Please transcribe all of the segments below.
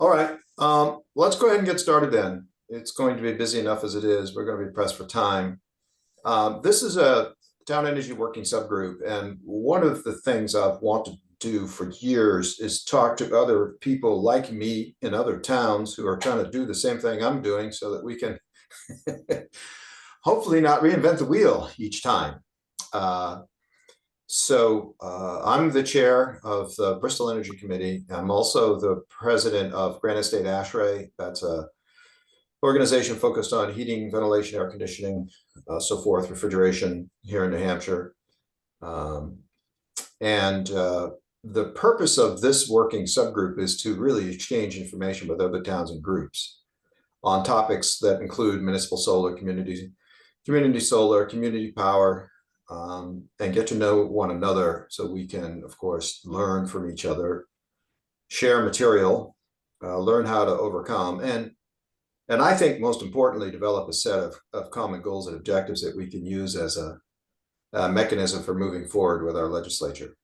All right, let's go ahead and get started then. It's going to be busy enough as it is. We're going to be pressed for time. This is a town energy working subgroup, and one of the things I've wanted to do for years is talk to other people like me in other towns who are trying to do the same thing I'm doing so that we can hopefully not reinvent the wheel each time. I'm the chair of the Bristol Energy Committee. I'm also the president of Granite State ASHRAE. That's a organization focused on heating, ventilation, air conditioning, so forth, refrigeration here in New Hampshire. The purpose of this working subgroup is to really exchange information with other towns and groups on topics that include municipal solar, community solar, community power, and get to know one another so we can, of course, learn from each other, share material, learn how to overcome, and I think most importantly, develop a set of common goals and objectives that we can use as a mechanism for moving forward with our legislature.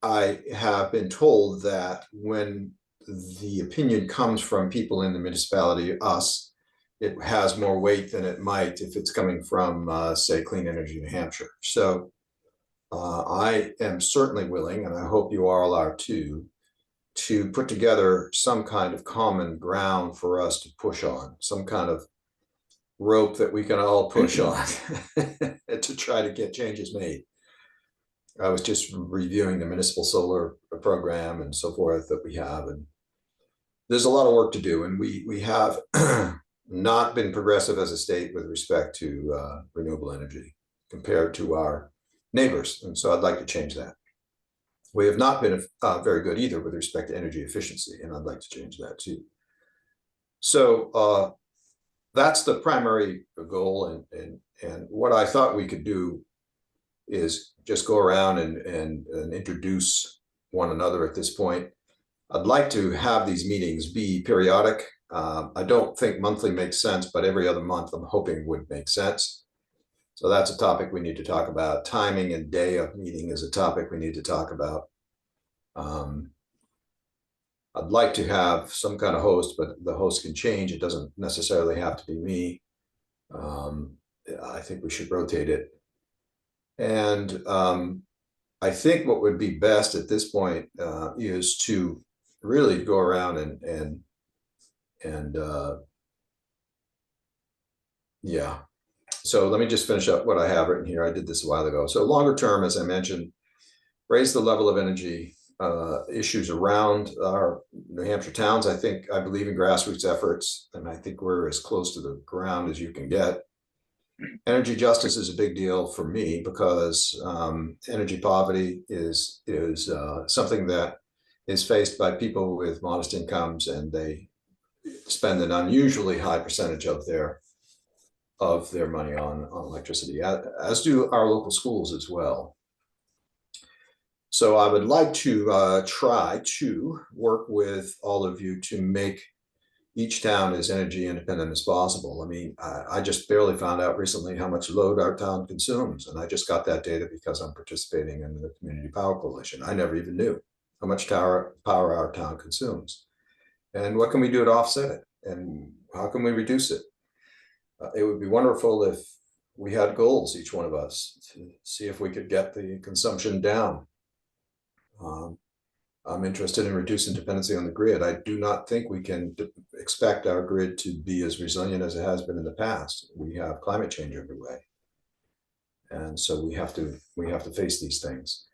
I have been told that when the opinion comes from people in the municipality, us, it has more weight than it might if it's coming from, say, Clean Energy New Hampshire. So I am certainly willing, and I hope you all are too, to put together some kind of common ground for us to push on, some kind of rope that we can all push on to try to get changes made. I was just reviewing the municipal solar program and so forth that we have, and there's a lot of work to do, and we have not been progressive as a state with respect to renewable energy compared to our neighbors. And so I'd like to change that. We have not been very good either with respect to energy efficiency, and I'd like to change that too. So that's the primary goal. And what I thought we could do is just go around and introduce one another at this point. I'd like to have these meetings be periodic. I don't think monthly makes sense, but every other month I'm hoping would make sense. So that's a topic we need to talk about. Timing and day of meeting is a topic we need to talk about. I'd like to have some kind of host, but the host can change. It doesn't necessarily have to be me. I think we should rotate it. And I think what would be best at this point is to really go around and yeah. So let me just finish up what I have written here. I did this a while ago. So longer term, as I mentioned, raise the level of energy issues around our New Hampshire towns. I believe in grassroots efforts, and I think we're as close to the ground as you can get. Energy justice is a big deal for me because energy poverty is something that is faced by people with modest incomes, and they spend an unusually high percentage of their money on electricity, as do our local schools as well. So I would like to try to work with all of you to make each town as energy independent as possible. I mean, I just barely found out recently how much load our town consumes, and I just got that data because I'm participating in the Community Power Coalition. I never even knew how much power our town consumes. And what can we do to offset it? And how can we reduce it? It would be wonderful if we had goals, each one of us, to see if we could get the consumption down. I'm interested in reducing dependency on the grid. I do not think we can expect our grid to be as resilient as it has been in the past. We have climate change underway, and so we have to face these things.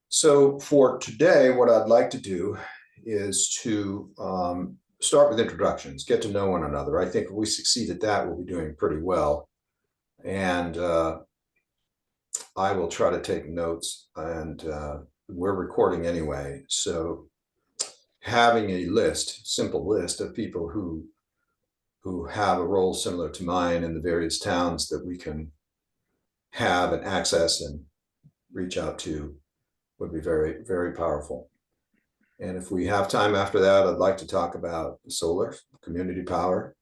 So for today, what I'd like to do is to start with introductions, get to know one another. I think if we succeed at that, we'll be doing pretty well. And I will try to take notes, and we're recording anyway. So having a simple list of people who have a role similar to mine in the various towns that we can have and access and reach out to would be very, very powerful. And if we have time after that, I'd like to talk about solar, community power,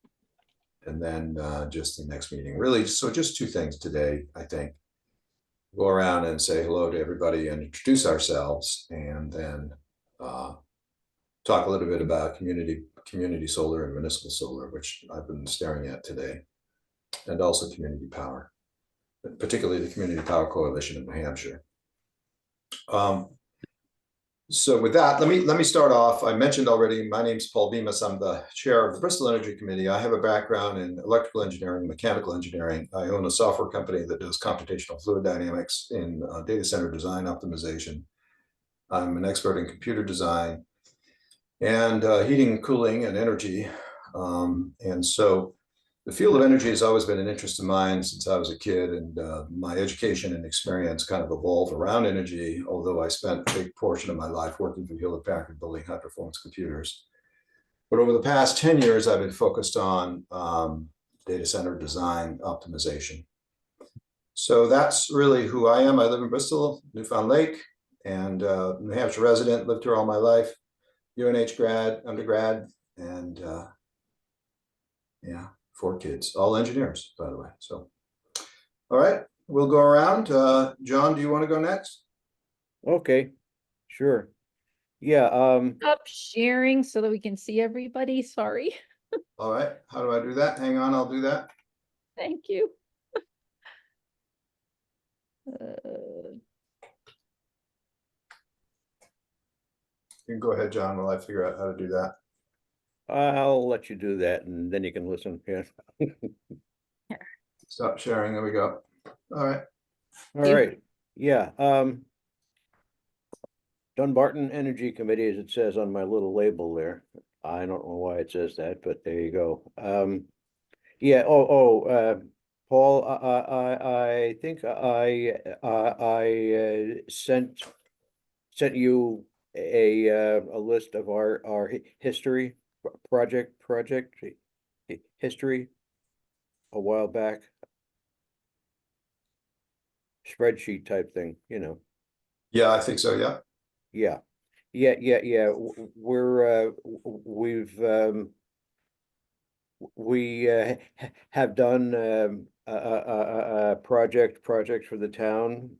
and then just the next meeting. Really, so just two things today, I think. Go around and say hello to everybody and introduce ourselves, and then talk a little bit about community solar and municipal solar, which I've been staring at today, and also community power, particularly the Community Power Coalition in New Hampshire. So with that, let me start off. I mentioned already, my name's Paul Bemis. I'm the chair of the Bristol Energy Committee. I have a background in electrical engineering, mechanical engineering. I own a software company that does computational fluid dynamics in data center design optimization. I'm an expert in computer design and heating and cooling and energy. And so the field of energy has always been an interest of mine since I was a kid, and my education and experience kind of evolved around energy, although I spent a big portion of my life working for Hewlett Packard building high performance computers. But over the past 10 years, I've been focused on data center design optimization. So that's really who I am. I live in Bristol, Newfound Lake, and New Hampshire resident, lived here all my life, UNH grad, undergrad, and yeah, 4 kids, all engineers, by the way. So, all right, we'll go around. John, do you want to go next? Okay, sure. Yeah, Up sharing so that we can see everybody. Sorry. All right, how do I do that? Hang on, I'll do that. Thank you. Uh, You can go ahead, John, while I figure out how to do that. I'll let you do that and then you can listen. Yeah. Stop sharing, there we go. All right. All right. Yeah. Dunbarton Energy Committee, as it says on my little label there. I don't know why it says that, but there you go. Yeah. Paul, I think I sent you a list of our history project history a while back. Spreadsheet type thing, you know. Yeah, I think so, yeah. Yeah. We have done projects for the town,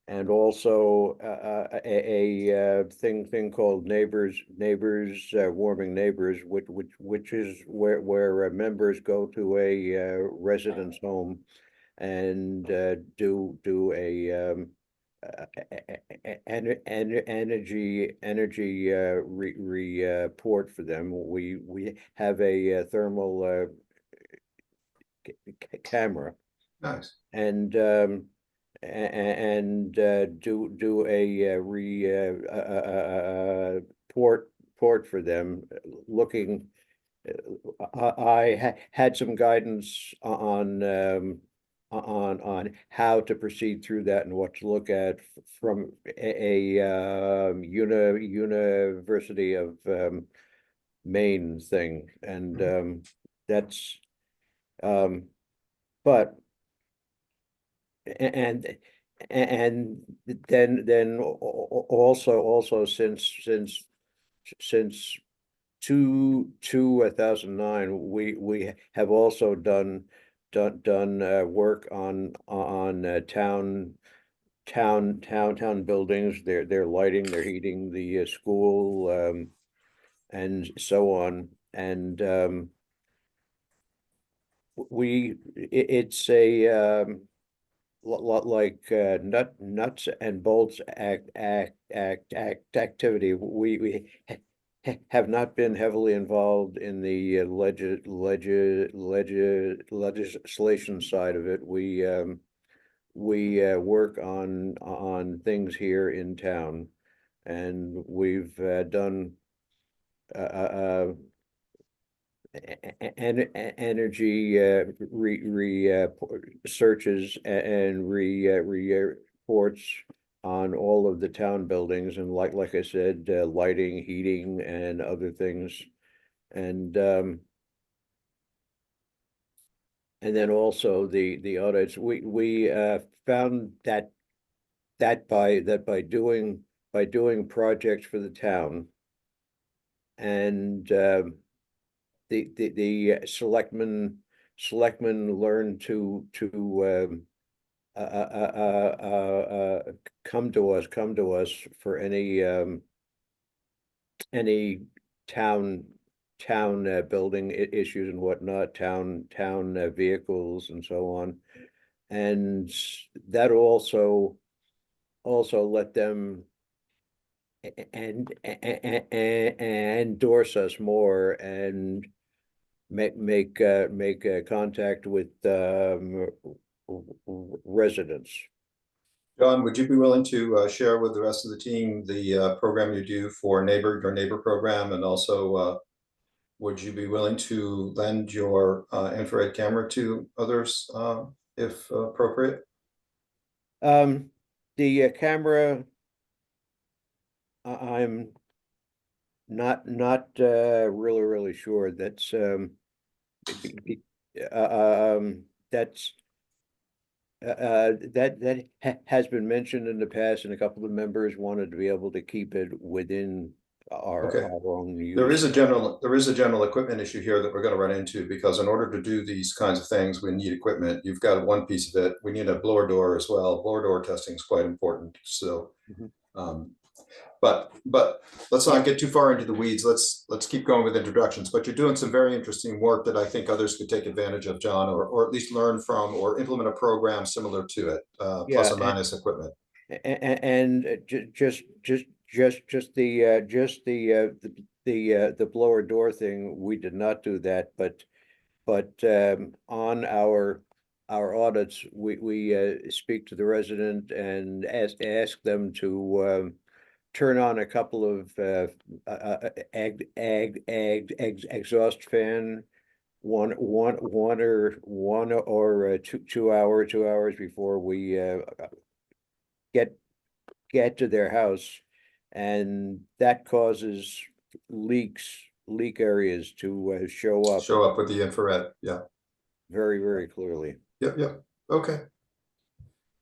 and also a thing called neighbors warming neighbors, which is where members go to a residence home and do a energy report for them. We have a thermal camera. Nice. And do a report for them, looking. I had some guidance on how to proceed through that and what to look at from a University of Maine thing, and that's but and then also since 2009 we have also done work on town buildings, their lighting, their heating, the school, and so on. And it's a lot like nuts and bolts activity. We have not been heavily involved in the legislation side of it. We work on things here in town, and we've done energy searches and reports on all of the town buildings, and like I said, lighting, heating, and other things, and then also the audits. We found that by doing projects for the town, and the selectmen learn to come to us for any any town building issues and whatnot, town vehicles and so on. And that also let them and endorse us more and make contact with residents. John, would you be willing to share with the rest of the team the program you do for your neighbor program, and also would you be willing to lend your infrared camera to others if appropriate? The camera, I'm not really sure. That's that has been mentioned in the past, and a couple of members wanted to be able to keep it within our own use. There is a general equipment issue here that we're going to run into, because in order to do these kinds of things, we need equipment. You've got one piece of it. We need a blower door as well. Blower door testing is quite important. So, but let's not get too far into the weeds. Let's keep going with introductions. But you're doing some very interesting work that I think others could take advantage of, John, or at least learn from, or implement a program similar to it, plus or minus equipment. And just the blower door thing, we did not do that, but on our audits, we speak to the resident and ask them to turn on a couple of exhaust fan, one or 2 hours before we get to their house, and that causes leak areas to show up with the infrared. Yeah, very clearly. Yep. Okay,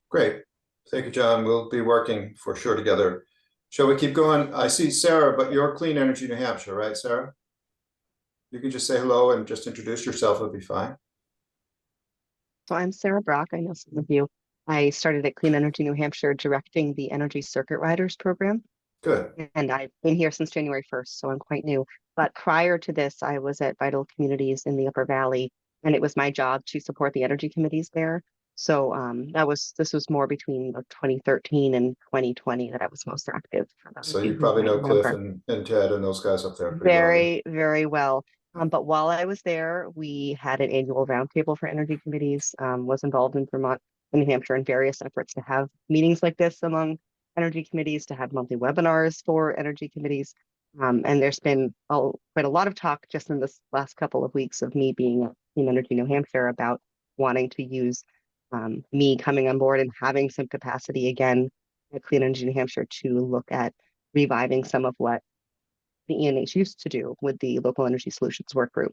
great. Thank you, John. We'll be working for sure together. Shall we keep going? I see Sarah, but you're Clean Energy New Hampshire, right, Sarah? You can just say hello and just introduce yourself. It'll be fine. So I'm Sarah Brock. I know some of you. I started at Clean Energy New Hampshire directing the Energy Circuit Riders program. Good. And I've been here since January 1st, so I'm quite new. But prior to this, I was at Vital Communities in the Upper Valley, and it was my job to support the energy committees there. So this was more between 2013 and 2020 that I was most active. So you probably know Cliff and Ted and those guys up there pretty very, very well. But while I was there, we had an annual roundtable for energy committees, was involved in Vermont and New Hampshire in various efforts to have meetings like this among energy committees, to have monthly webinars for energy committees. And there's been quite a lot of talk just in this last couple of weeks of me being at Clean Energy New Hampshire about wanting to use me coming on board and having some capacity again at Clean Energy New Hampshire to look at reviving some of what the ENH used to do with the Local Energy Solutions Work Group,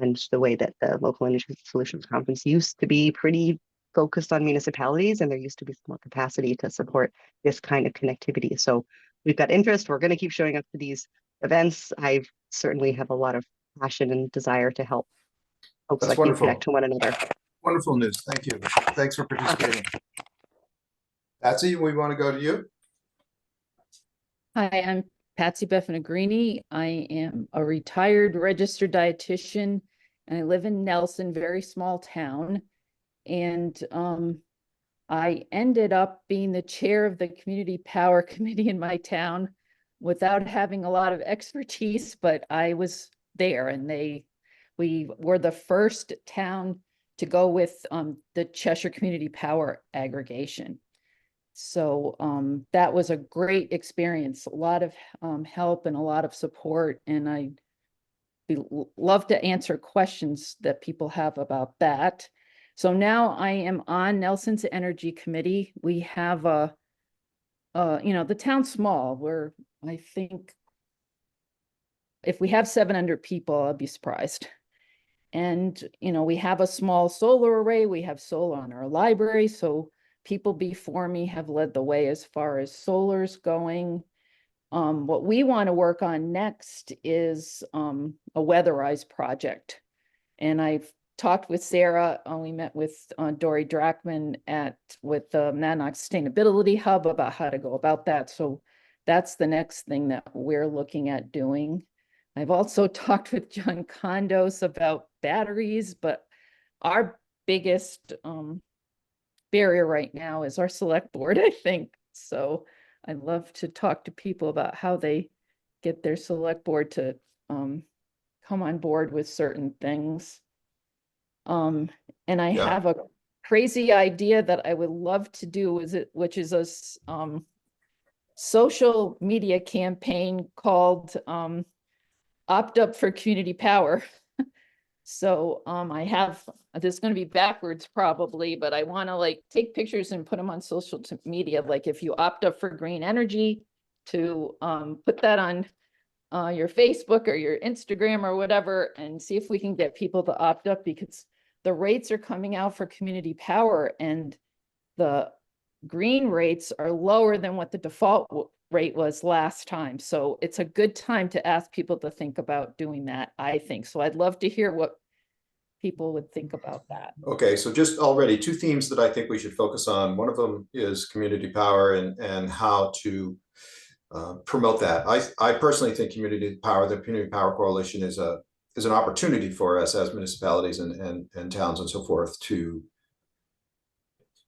and the way that the Local Energy Solutions Conference used to be pretty focused on municipalities, and there used to be some more capacity to support this kind of connectivity. So we've got interest. We're going to keep showing up to these events. I certainly have a lot of passion and desire to help folks like you connect to one another. Wonderful news. Thank you. Thanks for participating. Patsy, we want to go to you. Hi, I'm Patsy Beffanagrini. I am a retired registered dietitian, and I live in Nelson, very small town. And I ended up being the chair of the Community Power Committee in my town without having a lot of expertise, but I was there, and we were the first town to go with the Cheshire Community Power aggregation. So that was a great experience, a lot of help and a lot of support. And I'd love to answer questions that people have about that. So now I am on Nelson's Energy Committee. We have the town's small. I think if we have 700 people, I'll be surprised. And, we have a small solar array. We have solar on our library. So people before me have led the way as far as solar's going. What we want to work on next is a weatherized project. And I've talked with Sarah. We met with Dory Drachman with the Nanox Sustainability Hub about how to go about that. So that's the next thing that we're looking at doing. I've also talked with John Condos about batteries, but our biggest barrier right now is our select board, I think. So I'd love to talk to people about how they get their select board to come on board with certain things. And I Yeah. have a crazy idea that I would love to do, which is a social media campaign called Opt Up for Community Power. So I have, this is going to be backwards probably, but I want to like take pictures and put them on social media. Like if you opt up for green energy, to put that on your Facebook or your Instagram or whatever, and see if we can get people to opt up, because the rates are coming out for community power and the green rates are lower than what the default rate was last time. So it's a good time to ask people to think about doing that, I think. So I'd love to hear what people would think about that. Okay, so just already two themes that I think we should focus on. One of them is community power and how to promote that. I personally think community power, the Community Power Coalition is an opportunity for us as municipalities and towns and so forth to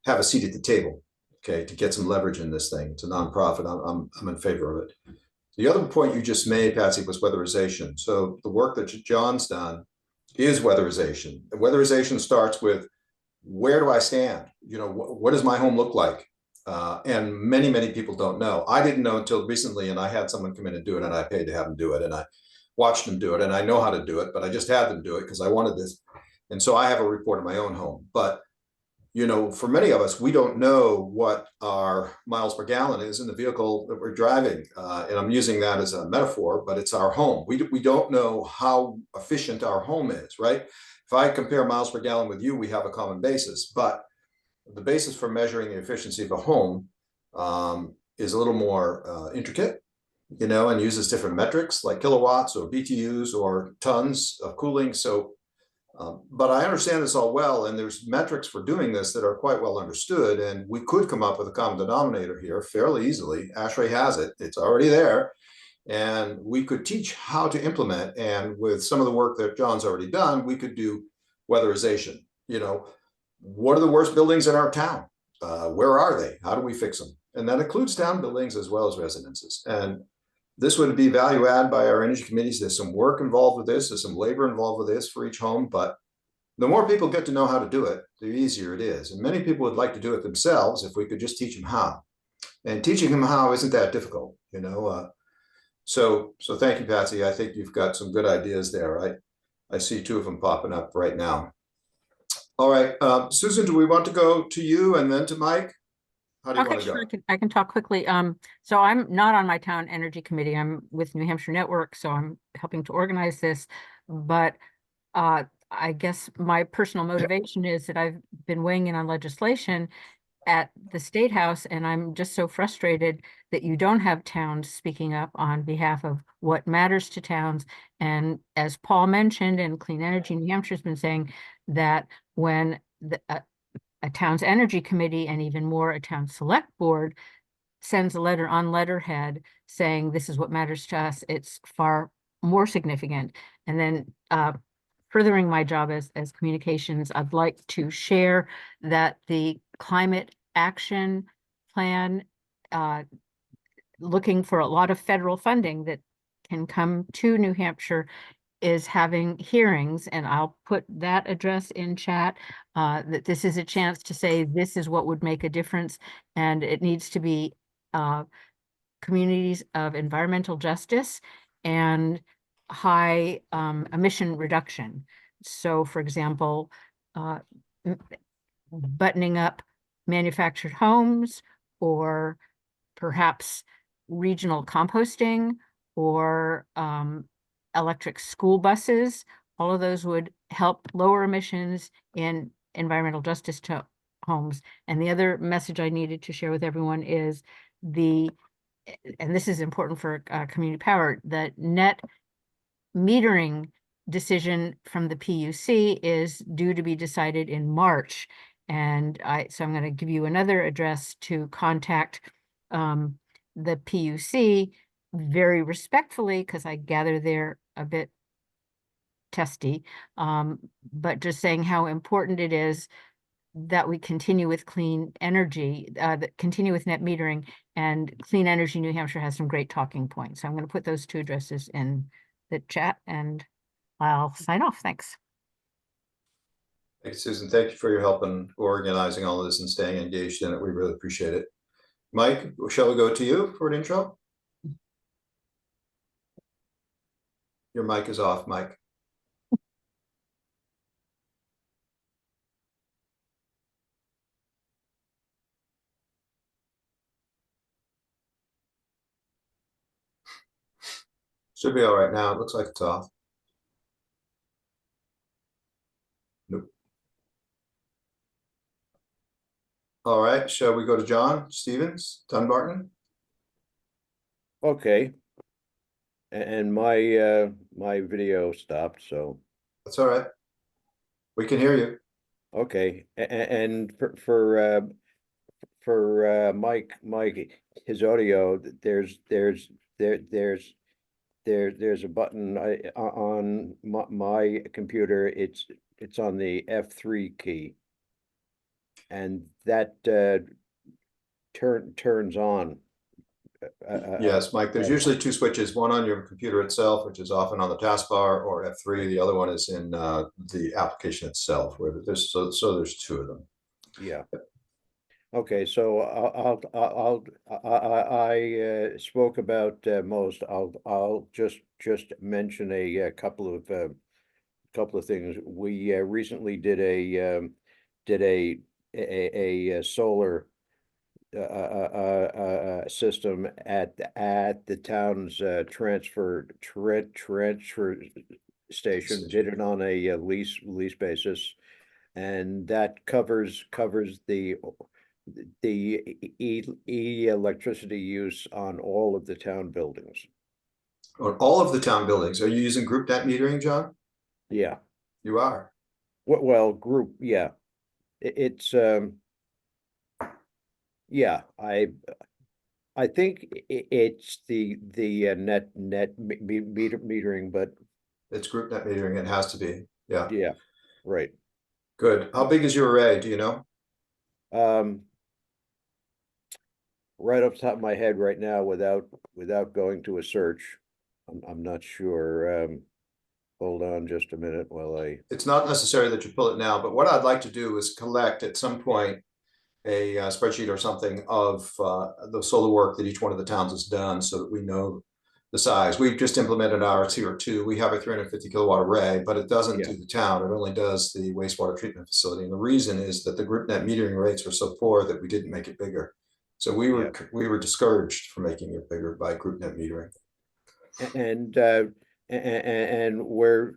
have a seat at the table, okay, to get some leverage in this thing. It's a nonprofit. I'm in favor of it. The other point you just made, Patsy, was weatherization. So the work that John's done is weatherization. And weatherization starts with, where do I stand? You know, what does my home look like? And many, many people don't know. I didn't know until recently, and I had someone come in and do it, and I paid to have them do it, and I watched them do it, and I know how to do it, but I just had them do it because I wanted this. And so I have a report of my own home. But you know, for many of us, we don't know what our miles per gallon is in the vehicle that we're driving. And I'm using that as a metaphor, but it's our home. We don't know how efficient our home is, right? If I compare miles per gallon with you, we have a common basis, but the basis for measuring the efficiency of a home is a little more intricate, you know, and uses different metrics like kilowatts or BTUs or tons of cooling. So but I understand this all well, and there's metrics for doing this that are quite well understood, and we could come up with a common denominator here fairly easily. ASHRAE has it, it's already there, and we could teach how to implement, and with some of the work that John's already done, we could do weatherization. You know, what are the worst buildings in our town? Where are they? How do we fix them? And that includes town buildings as well as residences. And this would be value add by our energy committees. There's some work involved with this. There's some labor involved with this for each home, but the more people get to know how to do it, the easier it is. And many people would like to do it themselves if we could just teach them how. And teaching them how isn't that difficult, you know. So thank you, Patsy. I think you've got some good ideas there. I see two of them popping up right now. All right, Susan, do we want to go to you and then to Mike? How do you want to go? Sure. I can talk quickly. So I'm not on my town energy committee. I'm with New Hampshire Network, so I'm helping to organize this. But I guess my personal motivation is that I've been weighing in on legislation at the State House, and I'm just so frustrated that you don't have towns speaking up on behalf of what matters to towns. And as Paul mentioned, and Clean Energy New Hampshire has been saying, that when a town's energy committee, and even more a town select board, sends a letter on letterhead saying this is what matters to us, it's far more significant. And then furthering my job as communications, I'd like to share that the climate action plan, looking for a lot of federal funding that can come to New Hampshire, is having hearings, and I'll put that address in chat, that this is a chance to say this is what would make a difference, and it needs to be communities of environmental justice and high emission reduction. So for example, buttoning up manufactured homes, or perhaps regional composting, or electric school buses. All of those would help lower emissions in environmental justice to homes. And the other message I needed to share with everyone is and this is important for community power, the net metering decision from the PUC is due to be decided in March. And so I'm going to give you another address to contact the PUC very respectfully, because I gather they're a bit testy, but just saying how important it is that we continue with clean energy, that continue with net metering, and Clean Energy New Hampshire has some great talking points. So I'm going to put those two addresses in the chat and I'll sign off. Thanks. Thanks, Susan. Thank you for your help in organizing all of this and staying engaged in it. We really appreciate it. Mike, shall we go to you for an intro? Your mic is off, Mike. Should be all right now. It looks like it's off. Nope. All right, shall we go to John Stevens, Dunbarton? Okay. And my my video stopped, so That's all right. We can hear you. okay. And for Mike, his audio, there's a button on my computer. It's on the F3 key, and that turns on. Yes, Mike, there's usually two switches, one on your computer itself, which is often on the taskbar, or F3. The other one is in the application itself, where there's so there's two of them. Yeah. Okay, so I spoke about most. I'll just mention a couple of things. We recently did a solar system at the town's transfer station. Did it on a lease basis, and that covers the electricity use on all of the town buildings. On all of the town buildings. Are you using group net metering, John? Yeah. You are. Well, group, yeah. It's yeah, I think it's the net metering, but It's group net metering. It has to be. Yeah. yeah, right. Good. How big is your array? Do you know? Right off the top of my head right now, without going to a search, I'm not sure. Hold on just a minute while I. It's not necessary that you pull it now, but what I'd like to do is collect at some point a spreadsheet or something of the solar work that each one of the towns has done, so that we know the size. We've just implemented our tier 2. We have a 350 kilowatt array, but it doesn't do the town. It only does the wastewater treatment facility. And the reason is that the group net metering rates were so poor that we didn't make it bigger. So we were discouraged from making it bigger by group net metering. And we're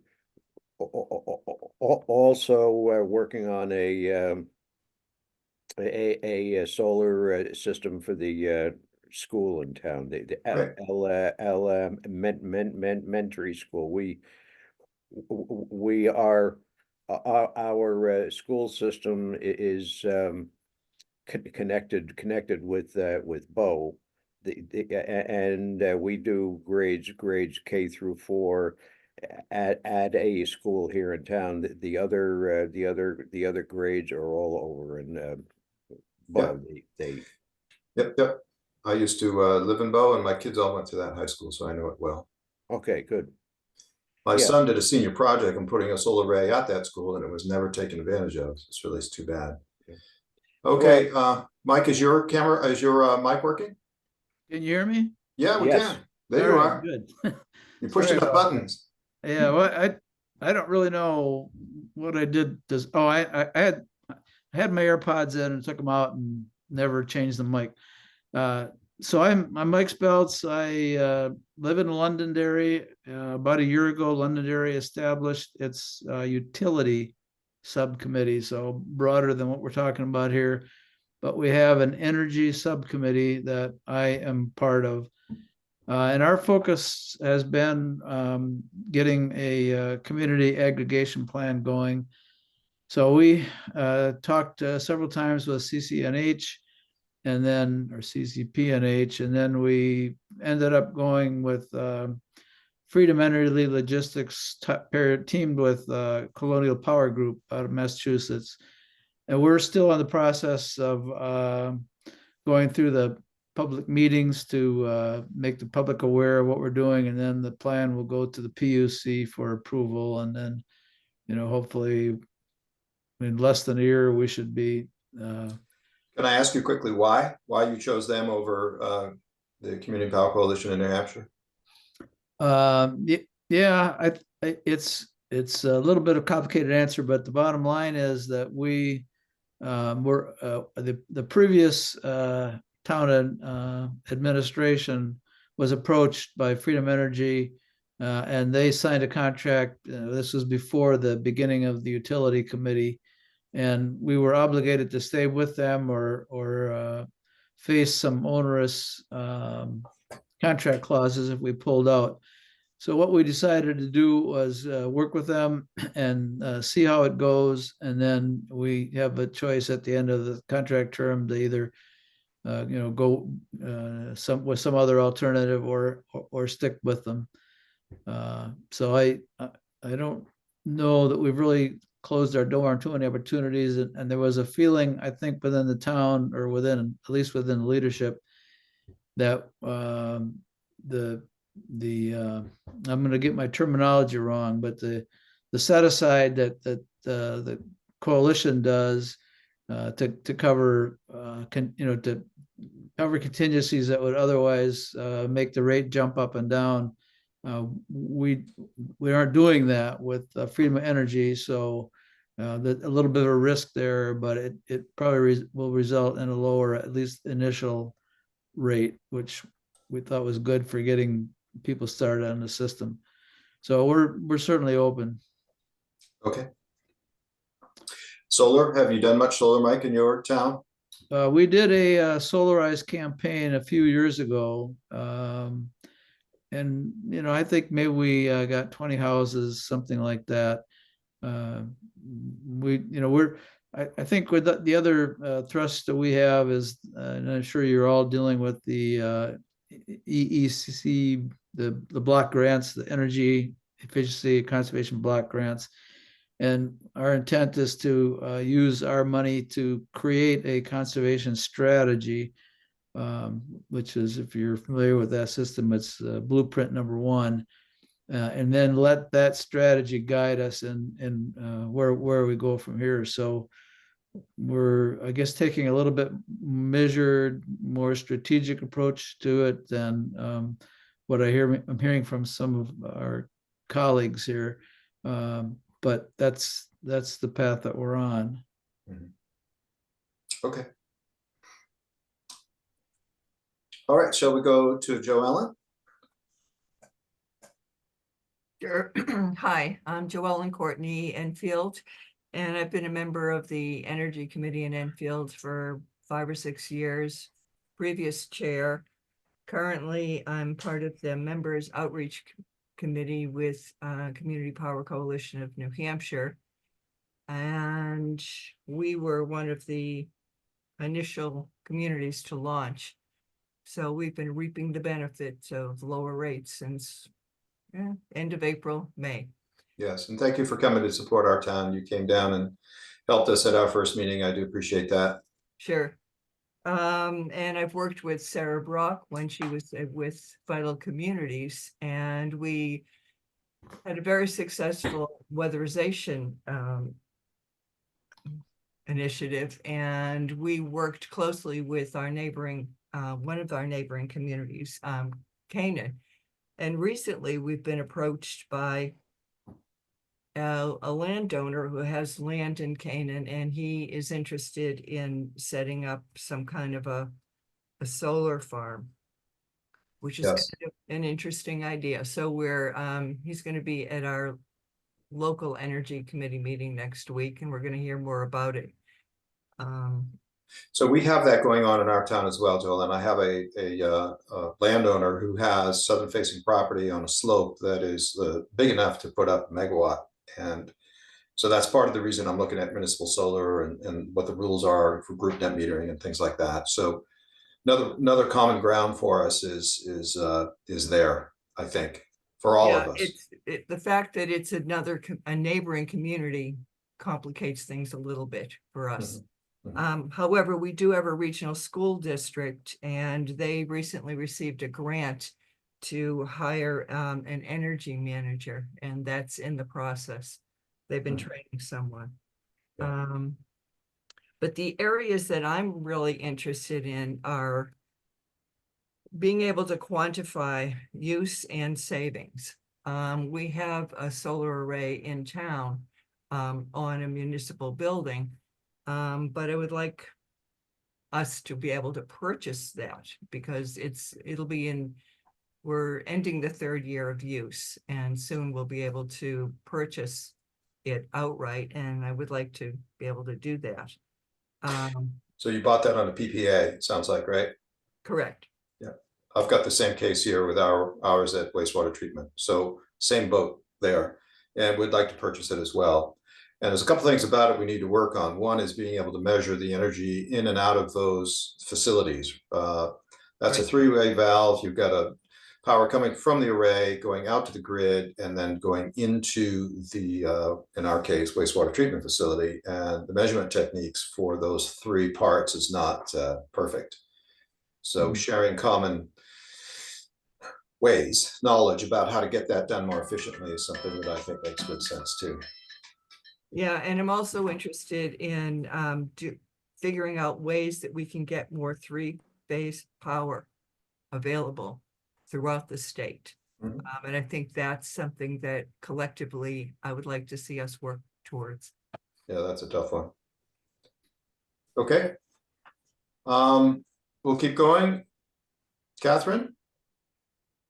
also working on a solar system for the school in town, the elementary school. We are our school system is connected with Bo, and we do grades K through 4 at a school here in town. The other grades are all over in Bo. Yep. I used to live in Bo, and my kids all went to that high school, so I know it well. Okay, good. My son did a senior project on putting a solar array at that school, and it was never taken advantage of. It's really too bad. Okay, Mike, is your mic working? Can you hear me? Yeah, we Yes. can. There you are. Good. You're pushing Sorry up about buttons. Yeah, well, I don't really know what I did. I had my AirPods in and took them out and never changed the mic. So I'm Mike Speltz. I live in Londonderry. About a year ago, Londonderry established its utility subcommittee, so broader than what we're talking about here. But we have an energy subcommittee that I am part of. And our focus has been getting a community aggregation plan going. So we talked several times with CCNH. and then, or CCPNH, and then we ended up going with Freedom Energy Logistics teamed with Colonial Power Group out of Massachusetts. And we're still in the process of going through the public meetings to make the public aware of what we're doing. And then the plan will go to the PUC for approval. And then, hopefully in less than a year, we should be. Can I ask you quickly why you chose them over the Community Power Coalition in New Hampshire? Yeah, it's a little bit of a complicated answer, but the bottom line is that we were the previous town administration was approached by Freedom Energy, and they signed a contract. This was before the beginning of the utility committee, and we were obligated to stay with them or face some onerous contract clauses if we pulled out. So what we decided to do was work with them and see how it goes, and then we have a choice at the end of the contract term to either go with some other alternative or stick with them. So I don't know that we've really closed our door on too many opportunities, and there was a feeling, I think, within the town, or at least within the leadership, that I'm going to get my terminology wrong, but the set aside that the coalition does to cover to cover contingencies that would otherwise make the rate jump up and down. We aren't doing that with Freedom Energy, so a little bit of a risk there, but it probably will result in a lower, at least initial rate, which we thought was good for getting people started on the system. So we're certainly open. Okay. Solar, have you done much solar, Mike, in your town? We did a solarized campaign a few years ago. And, I think maybe we got 20 houses, something like that. I think with the other thrust that we have is, and I'm sure you're all dealing with the EECC, the block grants, the energy efficiency conservation block grants. And our intent is to use our money to create a conservation strategy, which is, if you're familiar with that system, it's blueprint number 1. And then let that strategy guide us in where we go from here. So we're, I guess, taking a little bit measured, more strategic approach to it than what I'm hearing from some of our colleagues here. But that's the path that we're on. Okay. All right, shall we go to Joe Ellen? Sure. Hi, I'm Joellen Courtney Enfield, and I've been a member of the Energy Committee in Enfield for 5 or 6 years, previous chair. Currently, I'm part of the Members Outreach Committee with Community Power Coalition of New Hampshire. And we were one of the initial communities to launch. So we've been reaping the benefits of lower rates since end of April, May. Yes, and thank you for coming to support our town. You came down and helped us at our first meeting. I do appreciate that. Sure. And I've worked with Sarah Brock when she was with Vital Communities, and we had a very successful weatherization initiative, and we worked closely with our neighboring, one of our neighboring communities, Canaan. And recently we've been approached by a landowner who has land in Canaan, and he is interested in setting up some kind of a solar farm, which is Yes. kind of an interesting idea. So he's going to be at our local energy committee meeting next week, and we're going to hear more about it. So we have that going on in our town as well, Joel. And I have a landowner who has southern facing property on a slope that is big enough to put up megawatt. And so that's part of the reason I'm looking at municipal solar and what the rules are for group net metering and things like that. So Another common ground for us is there, I think, for all of Yeah, us. the fact that it's a neighboring community complicates things a little bit for us. However, we do have a regional school district, and they recently received a grant to hire an energy manager, and that's in the process. They've been training someone. Yeah. But the areas that I'm really interested in are being able to quantify use and savings. We have a solar array in town on a municipal building, but I would like us to be able to purchase that because we're ending the 3rd year of use, and soon we'll be able to purchase it outright, and I would like to be able to do that. So you bought that on a PPA, sounds like, right? Correct. Yeah, I've got the same case here with ours at wastewater treatment. So same boat there, and we'd like to purchase it as well. And there's a couple things about it we need to work on. One is being able to measure the energy in and out of those facilities. That's a Right. 3-way valve. You've got a power coming from the array, going out to the grid, and then going into the, in our case, wastewater treatment facility. And the measurement techniques for those 3 parts is not perfect. So sharing common ways, knowledge about how to get that done more efficiently is something that I think makes good sense too. Yeah, and I'm also interested in figuring out ways that we can get more 3-phase power available throughout the state. And I think that's something that collectively I would like to see us work towards. Yeah, that's a tough one. Okay. We'll keep going. Catherine?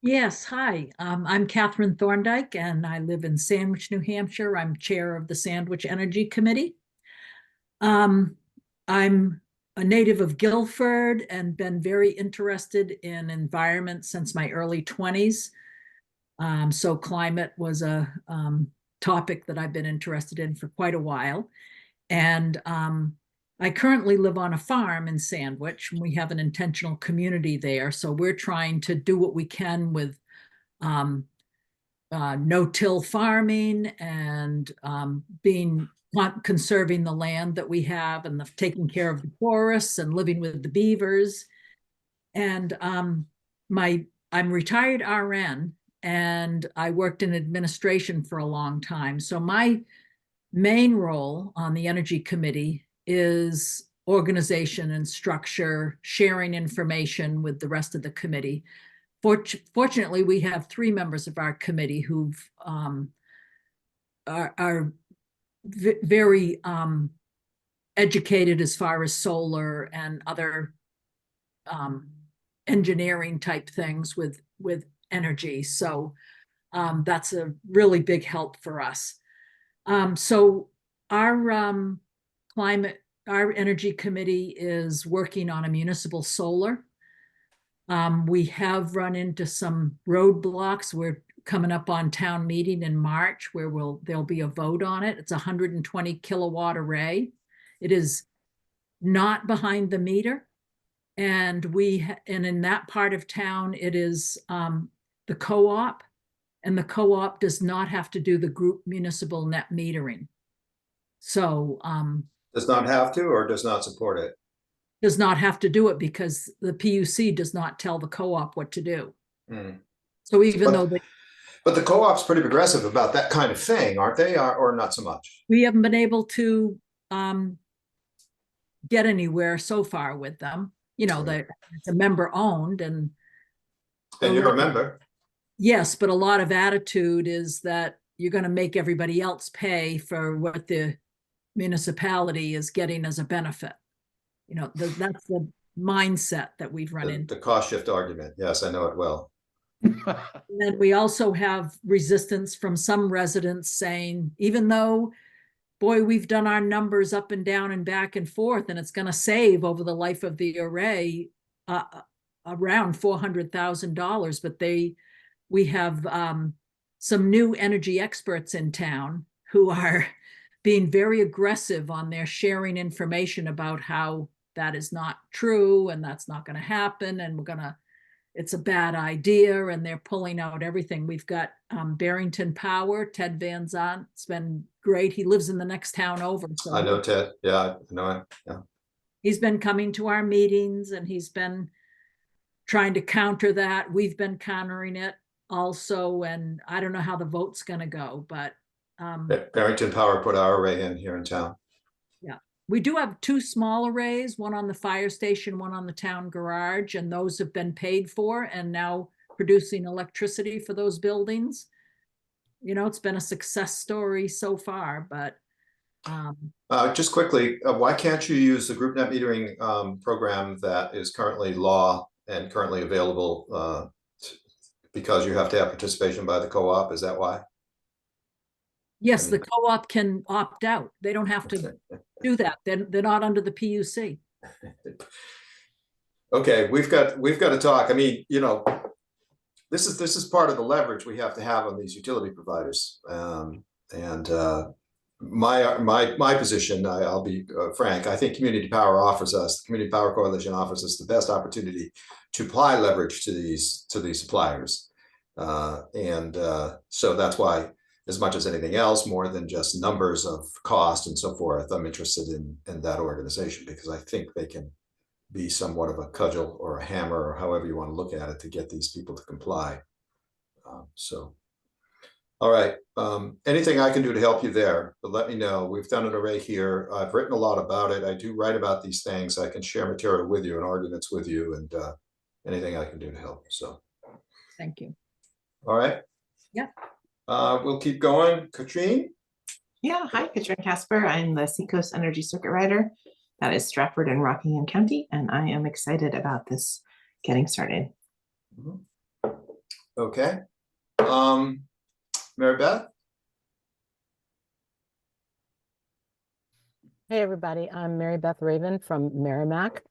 Yes, hi. I'm Catherine Thorndike, and I live in Sandwich, New Hampshire. I'm chair of the Sandwich Energy Committee. I'm a native of Guilford and been very interested in environment since my early 20s. So climate was a topic that I've been interested in for quite a while. And I currently live on a farm in Sandwich. We have an intentional community there. So we're trying to do what we can with no-till farming and conserving the land that we have and taking care of the forests and living with the beavers. And I'm retired RN, and I worked in administration for a long time. So my main role on the Energy Committee is organization and structure, sharing information with the rest of the committee. Fortunately, we have 3 members of our committee who are very educated as far as solar and other engineering type things with energy. So that's a really big help for us. So our energy committee is working on a municipal solar. We have run into some roadblocks. We're coming up on town meeting in March where there'll be a vote on it. It's a 120 kilowatt array. It is not behind the meter. And in that part of town, it is the co-op, and the co-op does not have to do the group municipal net metering. So does not have to or does not support it? Does not have to do it because the PUC does not tell the co-op what to do. So even though but the co-op's pretty progressive about that kind of thing, aren't they? Or not so much? We haven't been able to get anywhere so far with them. You know, Right. it's a member owned and you're a member. Yes, but a lot of attitude is that you're going to make everybody else pay for what the municipality is getting as a benefit. You know, that's the mindset that we've run into. The cost shift argument. Yes, I know it well. And then we also have resistance from some residents saying, even though, boy, we've done our numbers up and down and back and forth, and it's going to save over the life of the array around $400,000, but we have some new energy experts in town who are being very aggressive on their sharing information about how that is not true and that's not going to happen. And it's a bad idea. And they're pulling out everything. We've got Barrington Power, Ted Van Zandt. It's been great. He lives in the next town over. So I know Ted. Yeah, I know him. Yeah. he's been coming to our meetings and he's been trying to counter that. We've been countering it also. And I don't know how the vote's going to go, but Barrington Power put our array in here in town. yeah, we do have 2 small arrays, one on the fire station, one on the town garage, and those have been paid for and now producing electricity for those buildings. You know, it's been a success story so far, but Just quickly, why can't you use the group net metering program that is currently law and currently available because you have to have participation by the co-op? Is that why? yes, the co-op can opt out. They don't have to do that. They're not under the PUC. Okay, we've got to talk. I mean, you know, this is part of the leverage we have to have on these utility providers. My position, I'll be frank, I think Community Power Community Power Coalition offers us the best opportunity to apply leverage to these suppliers. So that's why, as much as anything else, more than just numbers of cost and so forth, I'm interested in that organization because I think they can be somewhat of a cudgel or a hammer or however you want to look at it to get these people to comply. All right. Anything I can do to help you there, but let me know. We've done an array here. I've written a lot about it. I do write about these things. I can share material with you and arguments with you and anything I can do to help. So Thank you. all right. Yeah. We'll keep going. Katrine? Yeah, hi, Katrine Casper. I'm the Seacoast Energy Circuit Rider. That is Stratford and Rockingham County, and I am excited about this getting started. Okay. Mary Beth? Hey, everybody. I'm Mary Beth Raven from Merrimack,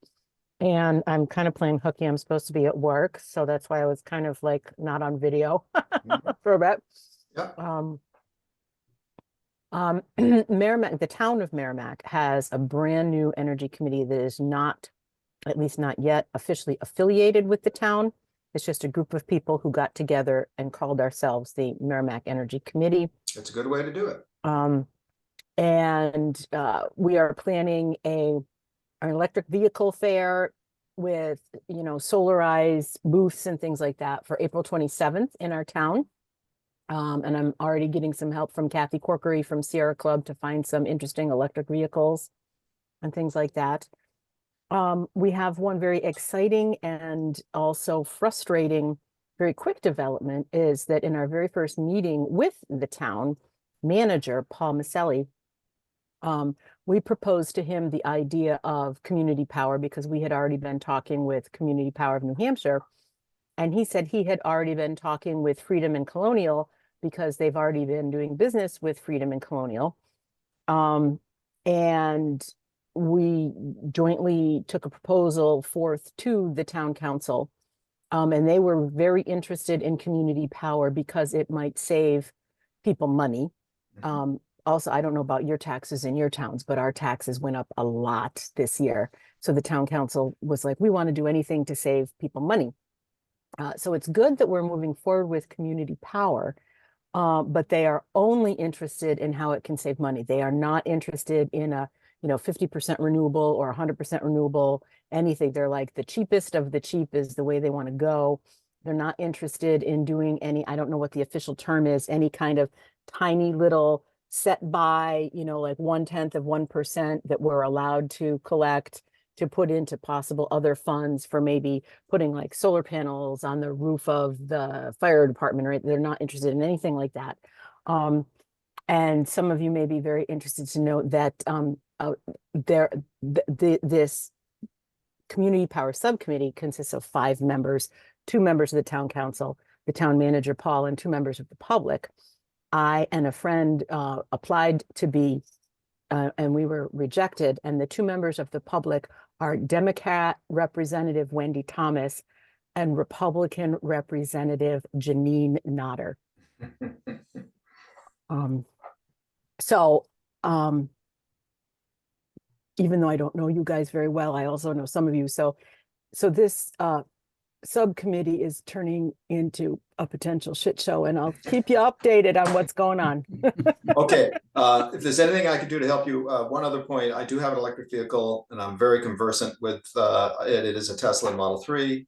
and I'm kind of playing hooky. I'm supposed to be at work, so that's why I was kind of like not on video for a bit. Yeah. Merrimack, the town of Merrimack has a brand new energy committee that is not, at least not yet, officially affiliated with the town. It's just a group of people who got together and called ourselves the Merrimack Energy Committee. It's a good way to do it. We are planning an electric vehicle fair with, you know, solarized booths and things like that for April 27th in our town. And I'm already getting some help from Kathy Corkery from Sierra Club to find some interesting electric vehicles and things like that. We have one very exciting and also frustrating, very quick development is that in our very first meeting with the town manager, Paul Maselli, we proposed to him the idea of community power because we had already been talking with Community Power of New Hampshire. And he said he had already been talking with Freedom and Colonial because they've already been doing business with Freedom and Colonial. And we jointly took a proposal forth to the town council. And they were very interested in community power because it might save people money. Also, I don't know about your taxes in your towns, but our taxes went up a lot this year. So the town council was like, we want to do anything to save people money. So it's good that we're moving forward with community power, but they are only interested in how it can save money. They are not interested in a 50% renewable or 100% renewable, anything. They're like the cheapest of the cheap is the way they want to go. They're not interested in doing any, I don't know what the official term is, any kind of tiny little set by, like 1/10 of 1% that we're allowed to collect to put into possible other funds for maybe putting like solar panels on the roof of the fire department, right? They're not interested in anything like that. And some of you may be very interested to know that this community power subcommittee consists of 5 members, 2 members of the town council, the town manager, Paul, and 2 members of the public. I and a friend applied to be, and we were rejected. And the 2 members of the public are Democrat Representative Wendy Thomas and Republican Representative Janine Notter. even though I don't know you guys very well, I also know some of you. So this subcommittee is turning into a potential shit show, and I'll keep you updated on what's going on. Okay, if there's anything I could do to help you, one other point, I do have an electric vehicle and I'm very conversant with it. It is a Tesla Model 3.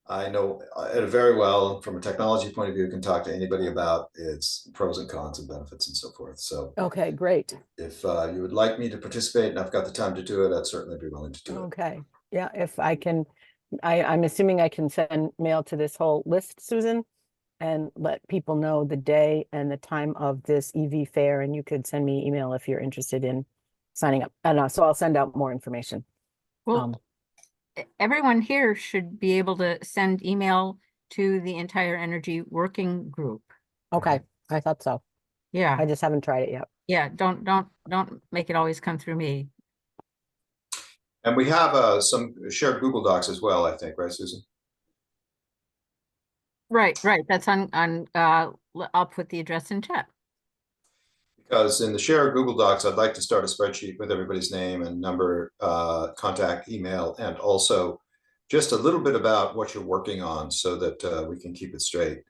I know it very well from a technology point of view, can talk to anybody about its pros and cons and benefits and so forth. So Okay, great. if you would like me to participate and I've got the time to do it, I'd certainly be willing to do it. Okay, yeah, if I can, I'm assuming I can send mail to this whole list, Susan, and let people know the day and the time of this EV fair, and you could send me email if you're interested in signing up. And so I'll send out more information. Well, everyone here should be able to send email to the entire energy working group. Okay, I thought so. Yeah, I just haven't tried it yet. yeah, don't make it always come through me. And we have some shared Google Docs as well, I think, right, Susan? Right, that's on I'll put the address in chat. Because in the shared Google Docs, I'd like to start a spreadsheet with everybody's name and number, contact, email, and also just a little bit about what you're working on so that we can keep it straight.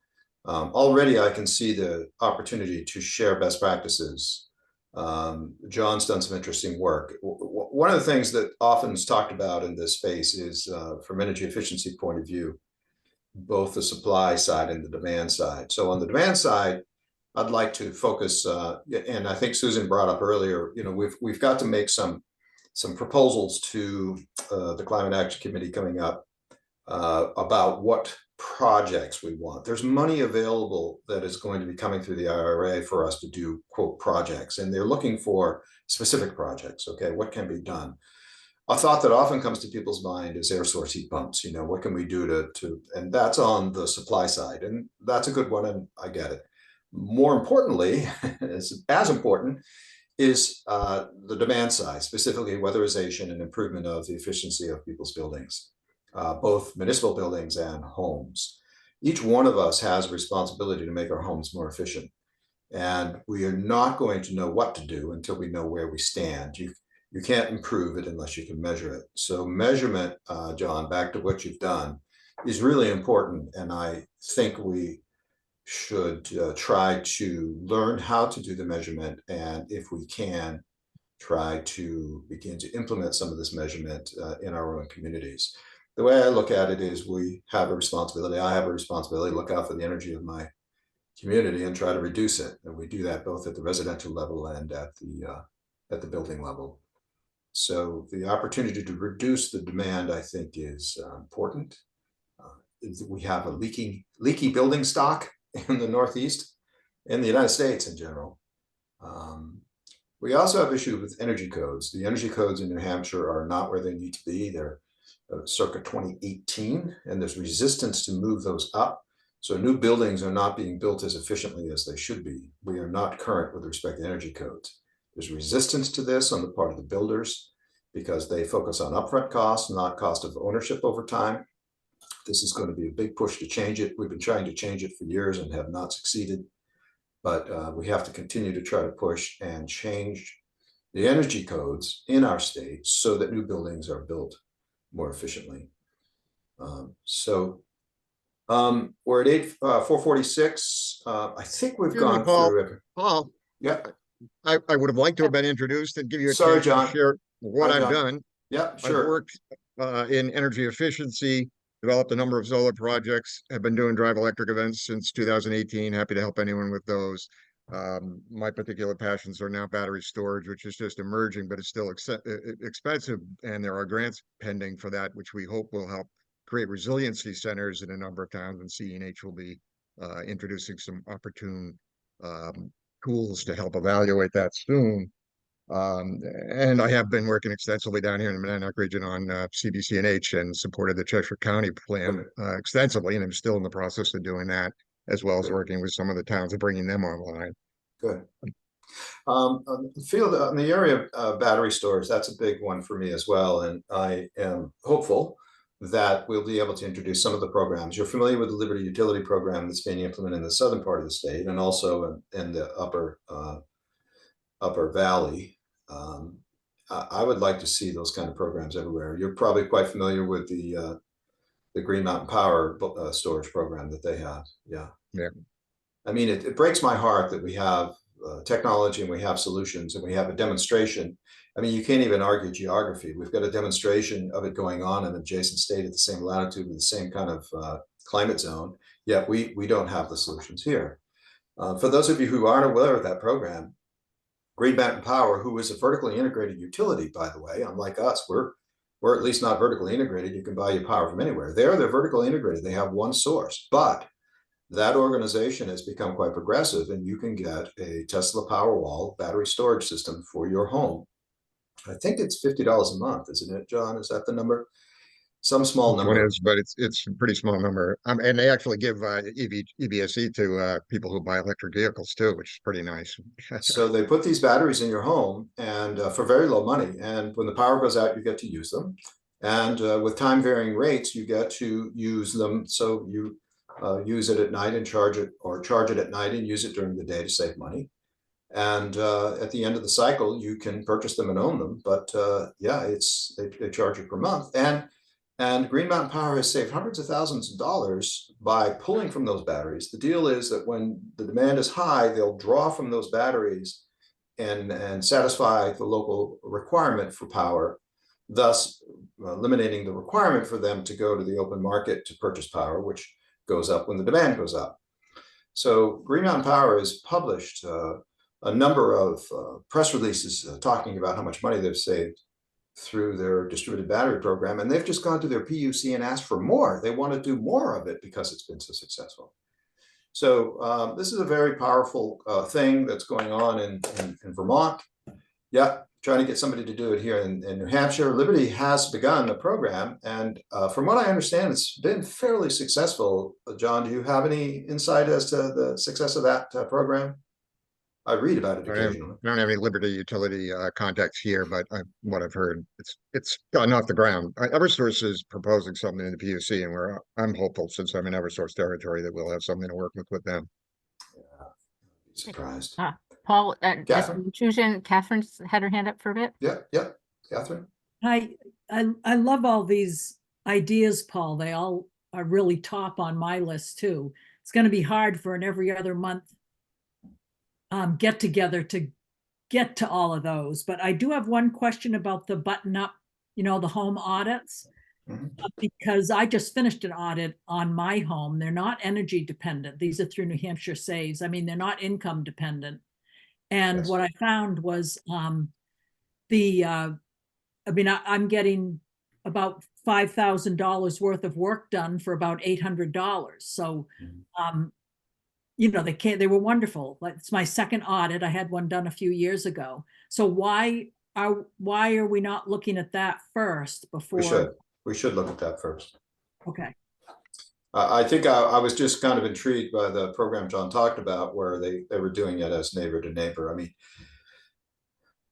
Already I can see the opportunity to share best practices. John's done some interesting work. One of the things that often is talked about in this space is from energy efficiency point of view, both the supply side and the demand side. So on the demand side, I'd like to focus, and I think Susan brought up earlier, you know, we've got to make some proposals to the Climate Action Committee coming up about what projects we want. There's money available that is going to be coming through the IRA for us to do, quote, projects, and they're looking for specific projects. Okay, what can be done? A thought that often comes to people's mind is air source heat pumps. You know, what can we do to, and that's on the supply side, and that's a good one, and I get it. More importantly, as important, is the demand side, specifically weatherization and improvement of the efficiency of people's buildings, both municipal buildings and homes. Each one of us has a responsibility to make our homes more efficient. And we are not going to know what to do until we know where we stand. You can't improve it unless you can measure it. So measurement, John, back to what you've done, is really important. And I think we should try to learn how to do the measurement, and if we can, try to begin to implement some of this measurement in our own communities. The way I look at it is we have a responsibility, I have a responsibility to look out for the energy of my community and try to reduce it. And we do that both at the residential level and at the building level. So the opportunity to reduce the demand, I think, is important. We have a leaky building stock in the Northeast, in the United States in general. We also have issues with energy codes. The energy codes in New Hampshire are not where they need to be. They're circa 2018, and there's resistance to move those up. So new buildings are not being built as efficiently as they should be. We are not current with respect to energy codes. There's resistance to this on the part of the builders because they focus on upfront costs, not cost of ownership over time. This is going to be a big push to change it. We've been trying to change it for years and have not succeeded, but we have to continue to try to push and change the energy codes in our state so that new buildings are built more efficiently. We're at 446. I think we've Excuse me, gone Paul. through it. Paul, Yeah. I would have liked to have been introduced and give you a Sorry, chance John. to share what Hi, I've John. done. Yeah, I've sure. worked in energy efficiency, developed a number of solar projects, have been doing drive electric events since 2018. Happy to help anyone with those. My particular passions are now battery storage, which is just emerging, but it's still expensive, and there are grants pending for that, which we hope will help create resiliency centers in a number of towns, and CEH will be introducing some opportune tools to help evaluate that soon. And I have been working extensively down here in the Monadnock region on CBC&H and supported the Cheshire County plan extensively, and I'm still in the process of doing that, as well as working with some of the towns and bringing them online. Good. On the area of battery storage, that's a big one for me as well, and I am hopeful that we'll be able to introduce some of the programs. You're familiar with the Liberty Utility Program that's being implemented in the southern part of the state and also in the upper valley. I would like to see those kind of programs everywhere. You're probably quite familiar with the Green Mountain Power storage program that they have. Yeah. Yeah. I mean, it breaks my heart that we have technology and we have solutions and we have a demonstration. I mean, you can't even argue geography. We've got a demonstration of it going on in an adjacent state at the same latitude with the same kind of climate zone, yet we don't have the solutions here. For those of you who aren't aware of that program, Green Mountain Power, who is a vertically integrated utility, by the way, unlike us, we're at least not vertically integrated. You can buy your power from anywhere. They're vertically integrated. They have one source, but that organization has become quite progressive, and you can get a Tesla Powerwall battery storage system for your home. I think it's $50 a month, isn't it, John? Is that the number? Some small One number. is, but it's a pretty small number. And they actually give EBSE to people who buy electric vehicles too, which is pretty nice. So they put these batteries in your home and for very low money. And when the power goes out, you get to use them. And with time varying rates, you get to use them. So you use it at night and charge it, or charge it at night and use it during the day to save money. And at the end of the cycle, you can purchase them and own them. But yeah, they charge you per month. And Green Mountain Power has saved hundreds of thousands of dollars by pulling from those batteries. The deal is that when the demand is high, they'll draw from those batteries and satisfy the local requirement for power, thus eliminating the requirement for them to go to the open market to purchase power, which goes up when the demand goes up. So Green Mountain Power has published a number of press releases talking about how much money they've saved through their distributed battery program, and they've just gone to their PUC and asked for more. They want to do more of it because it's been so successful. So this is a very powerful thing that's going on in Vermont. Yeah, trying to get somebody to do it here in New Hampshire. Liberty has begun the program, and from what I understand, it's been fairly successful. John, do you have any insight as to the success of that program? I read about it occasionally. I don't have any Liberty utility contacts here, but what I've heard, it's gotten off the ground. Eversource is proposing something in the PUC, and I'm hopeful, since I'm in Eversource territory, that we'll have something to work with them. Yeah, surprised. Paul, Catherine? Catherine's had her hand up for a bit. Yeah, Catherine. I love all these ideas, Paul. They all are really top on my list too. It's going to be hard for an every other month get together to get to all of those. But I do have one question about the button up, the home audits, because I just finished an audit on my home. They're not energy dependent. These are through New Hampshire Saves. I mean, they're not income dependent. And Yes. what I found was I'm getting about $5,000 worth of work done for about $800. So, they were wonderful. It's my second audit. I had one done a few years ago. So why are we not looking at that first before? We should look at that first. Okay. I think I was just kind of intrigued by the program John talked about, where they were doing it as neighbor to neighbor. I mean,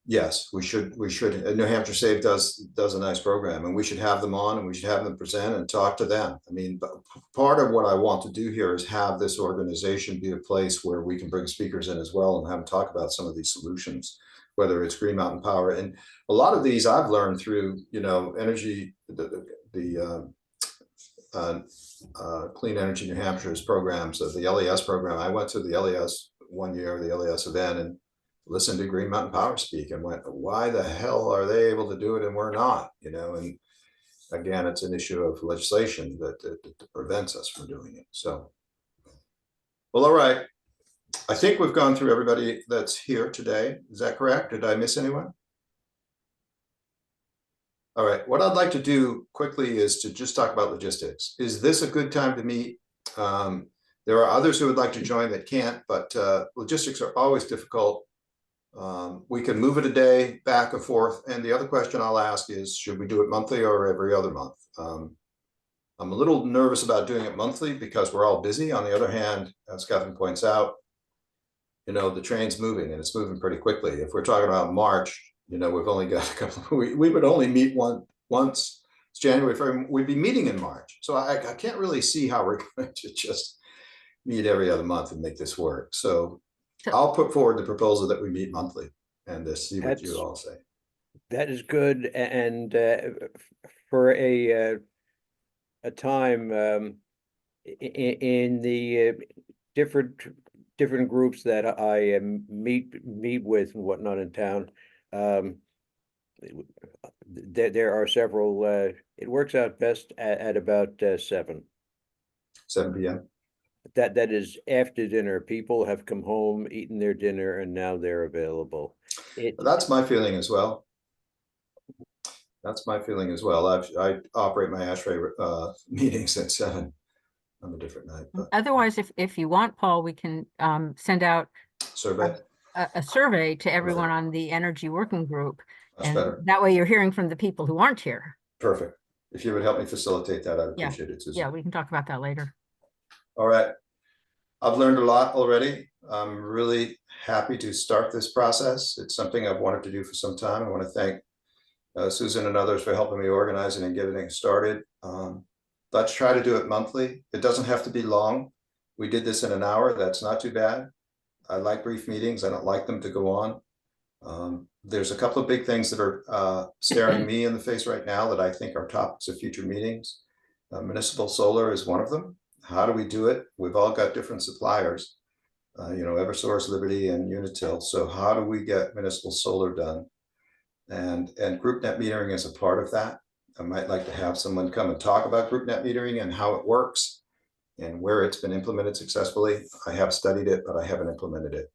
yes, we should. New Hampshire Save does a nice program, and we should have them on, and we should have them present and talk to them. I mean, but part of what I want to do here is have this organization be a place where we can bring speakers in as well and have them talk about some of these solutions, whether it's Green Mountain Power. And a lot of these I've learned through, energy, Clean Energy New Hampshire's programs, of the LES program. I went to the LES one year, the LES event, and listened to Green Mountain Power speak and went, why the hell are they able to do it and we're not? And again, it's an issue of legislation that prevents us from doing it. So, well, all right. I think we've gone through everybody that's here today. Is that correct? Did I miss anyone? All right, what I'd like to do quickly is to just talk about logistics. Is this a good time to meet? There are others who would like to join that can't, but logistics are always difficult. We can move it a day back and forth. And the other question I'll ask is, should we do it monthly or every other month? I'm a little nervous about doing it monthly because we're all busy. On the other hand, as Catherine points out, the train's moving and it's moving pretty quickly. If we're talking about March, we've only got a couple, we would only meet once. It's January, February, we'd be meeting in March. So I can't really see how we're going to just meet every other month and make this work. So I'll put forward the proposal that we meet monthly and see what you all say. That is good, and for a time in the different groups that I meet with and whatnot in town, there are several. It works out best at about 7. 7 PM. That is after dinner. People have come home, eaten their dinner, and now they're available. That's my feeling as well. That's my feeling as well. I operate my ASHRAE meetings at 7 on a different night, but Otherwise, if you want, Paul, we can send out survey, a survey to everyone on the energy working group. much And better. that way you're hearing from the people who aren't here. Perfect. If you would help me facilitate that, I'd Yeah. appreciate it, Susan. Yeah, we can talk about that later. All right. I've learned a lot already. I'm really happy to start this process. It's something I've wanted to do for some time. I want to thank Susan and others for helping me organize it and getting it started. Let's try to do it monthly. It doesn't have to be long. We did this in an hour. That's not too bad. I like brief meetings. I don't like them to go on. There's a couple of big things that are staring me in the face right now that I think are topics of future meetings. Municipal solar is one of them. How do we do it? We've all got different suppliers, Eversource, Liberty, and Unitil. So how do we get municipal solar done? And group net metering is a part of that. I might like to have someone come and talk about group net metering and how it works and where it's been implemented successfully. I have studied it, but I haven't implemented it.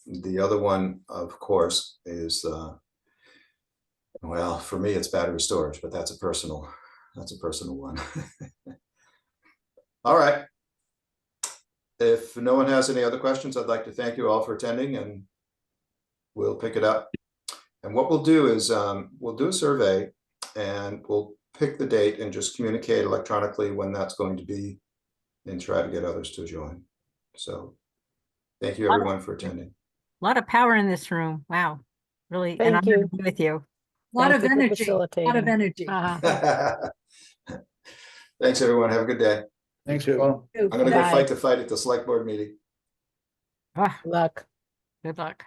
The other one, of course, is, well, for me, it's battery storage, but that's a personal one. All right. If no one has any other questions, I'd like to thank you all for attending, and we'll pick it up. And what we'll do is we'll do a survey and we'll pick the date and just communicate electronically when that's going to be and try to get others to join. So thank you everyone for attending. A lot of power in this room. Wow. Really an Thank honor you. to be with you. A lot Thank of you for energy, a lot of facilitating. energy. Thanks, everyone. Have a good day. Thanks, too. Paul. I'm gonna go Bye. fight the fight at the select board meeting. Ah, Luck. good luck.